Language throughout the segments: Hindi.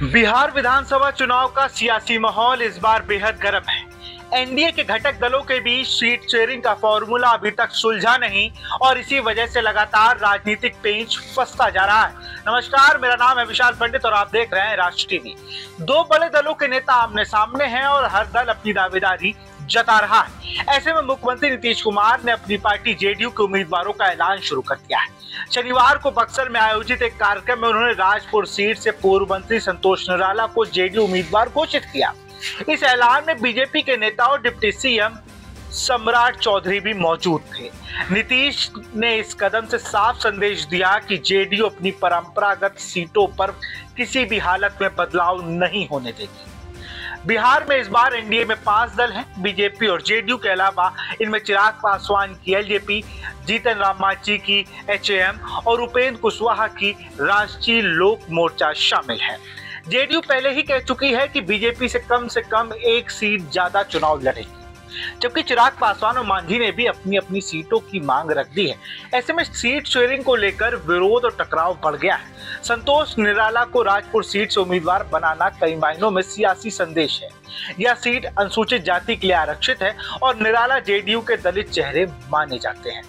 बिहार विधानसभा चुनाव का सियासी माहौल इस बार बेहद गर्म है। एनडीए के घटक दलों के बीच सीट शेयरिंग का फॉर्मूला अभी तक सुलझा नहीं और इसी वजह से लगातार राजनीतिक पेंच फंसता जा रहा है। नमस्कार, मेरा नाम है विशाल पंडित और आप देख रहे हैं राष्ट्र टीवी। दो बड़े दलों के नेता आमने सामने हैं और हर दल अपनी दावेदारी जता रहा है। ऐसे में मुख्यमंत्री नीतीश कुमार ने अपनी पार्टी जेडीयू के उम्मीदवारों का ऐलान शुरू कर दिया है। शनिवार को बक्सर में आयोजित एक कार्यक्रम में उन्होंने राजपुर सीट से पूर्व मंत्री संतोष निराला को जेडीयू उम्मीदवार घोषित किया। इस ऐलान में बीजेपी के नेता और डिप्टी सीएम सम्राट चौधरी भी मौजूद थे। नीतीश ने इस कदम से साफ संदेश दिया कि जेडीयू अपनी परंपरागत सीटों पर किसी भी हालत में बदलाव नहीं होने देगी। बिहार में इस बार एनडीए में 5 दल हैं। बीजेपी और जेडीयू के अलावा इनमें चिराग पासवान की एलजेपी, जीतन राम मांझी की एचएएम और उपेंद्र कुशवाहा की राष्ट्रीय लोक मोर्चा शामिल है। जेडीयू पहले ही कह चुकी है कि बीजेपी से कम एक सीट ज्यादा चुनाव लड़ेगी, जबकि चिराग पासवान और मांझी ने भी अपनी अपनी सीटों की मांग रख दी है। ऐसे में सीट शेयरिंग को लेकर विरोध और टकराव बढ़ गया है। संतोष निराला को राजपुर सीट से उम्मीदवार बनाना कई मायनों में सियासी संदेश है। यह सीट अनुसूचित जाति के लिए आरक्षित है और निराला जेडीयू के दलित चेहरे माने जाते हैं।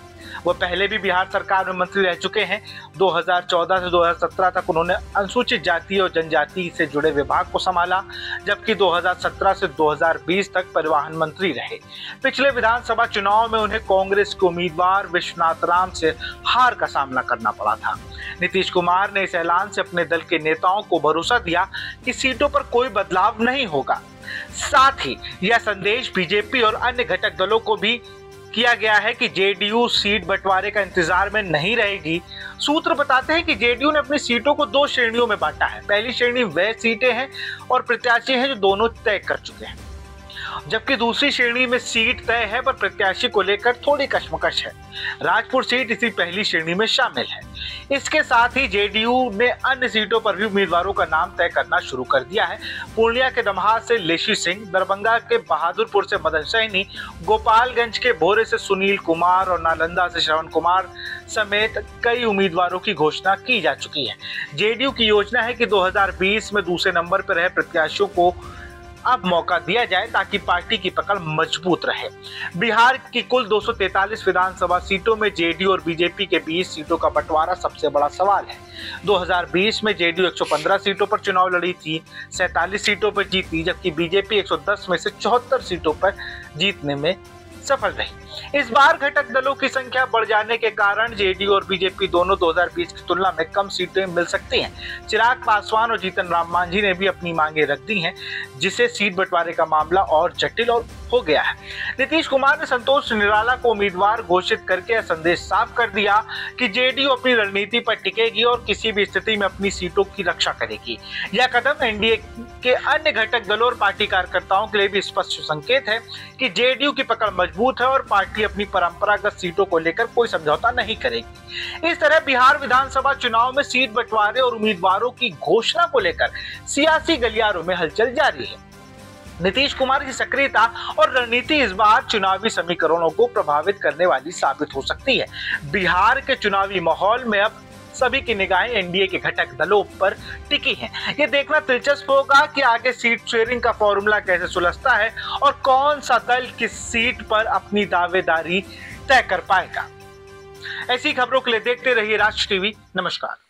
वो पहले भी बिहार सरकार में मंत्री रह चुके हैं। 2014 से 2017 तक उन्होंने अनुसूचित जाति और जनजाति से जुड़े विभाग को संभाला, जबकि 2017 से 2020 तक परिवहन मंत्री रहे। पिछले विधानसभा चुनाव में उन्हें कांग्रेस के उम्मीदवार विश्वनाथ राम से हार का सामना करना पड़ा था। नीतीश कुमार ने इस ऐलान से अपने दल के नेताओं को भरोसा दिया कि सीटों पर कोई बदलाव नहीं होगा। साथ ही यह संदेश बीजेपी और अन्य घटक दलों को भी किया गया है कि जेडीयू सीट बंटवारे का इंतजार में नहीं रहेगी। सूत्र बताते हैं कि जेडीयू ने अपनी सीटों को 2 श्रेणियों में बांटा है। पहली श्रेणी वह सीटें हैं और प्रत्याशी हैं जो दोनों तय कर चुके हैं, जबकि दूसरी श्रेणी में सीट तय है पर प्रत्याशी को लेकर थोड़ी कशमकश है। राजपुर सीट इसी पहली श्रेणी में शामिल है। इसके साथ ही जेडीयू ने अन्य सीटों पर भी उम्मीदवारों का नाम तय करना शुरू कर दिया है। पूर्णिया के दमहा से लेशी सिंह, दरभंगा के बहादुरपुर से मदन सैनी, गोपालगंज के भोरे से सुनील कुमार और नालंदा से श्रवण कुमार समेत कई उम्मीदवारों की घोषणा की जा चुकी है। जेडीयू की योजना है कि 2020 में दूसरे नंबर पर रहे प्रत्याशियों को अब मौका दिया जाए ताकि पार्टी की पकड़ मजबूत रहे। बिहार की कुल 243 विधानसभा सीटों में जेडीयू और बीजेपी के बीच सीटों का बंटवारा सबसे बड़ा सवाल है। 2020 में जेडीयू 115 सीटों पर चुनाव लड़ी थी, 47 सीटों पर जीती, जबकि बीजेपी 110 में से 74 सीटों पर जीतने में सफल रही। इस बार घटक दलों की संख्या बढ़ जाने के कारण जेडीयू और बीजेपी दोनों 2020 की तुलना में कम सीटें मिल सकती हैं। चिराग पासवान और जीतन राम मांझी ने भी अपनी मांगे रख दी हैं, जिससे सीट बंटवारे का मामला और जटिल और हो गया है। नीतीश कुमार ने संतोष निराला को उम्मीदवार घोषित करके यह संदेश साफ कर दिया कि जेडीयू अपनी रणनीति पर टिकेगी और किसी भी स्थिति में अपनी सीटों की रक्षा करेगी। यह कदम एनडीए के अन्य घटक दलों और पार्टी कार्यकर्ताओं के लिए भी स्पष्ट संकेत है कि जेडीयू की पकड़ मजबूत है और पार्टी अपनी परंपरागत सीटों को लेकर कोई समझौता नहीं करेगी। इस तरह बिहार विधानसभा चुनाव में सीट बंटवारे और उम्मीदवारों की घोषणा को लेकर सियासी गलियारों में हलचल जारी है। नीतीश कुमार की सक्रियता और रणनीति इस बार चुनावी समीकरणों को प्रभावित करने वाली साबित हो सकती है। बिहार के चुनावी माहौल में अब सभी की निगाहें एनडीए के घटक दलों पर टिकी हैं। ये देखना दिलचस्प होगा कि आगे सीट शेयरिंग का फॉर्मूला कैसे सुलझता है और कौन सा दल किस सीट पर अपनी दावेदारी तय कर पाएगा। ऐसी खबरों के लिए देखते रहिए राष्ट्र टीवी। नमस्कार।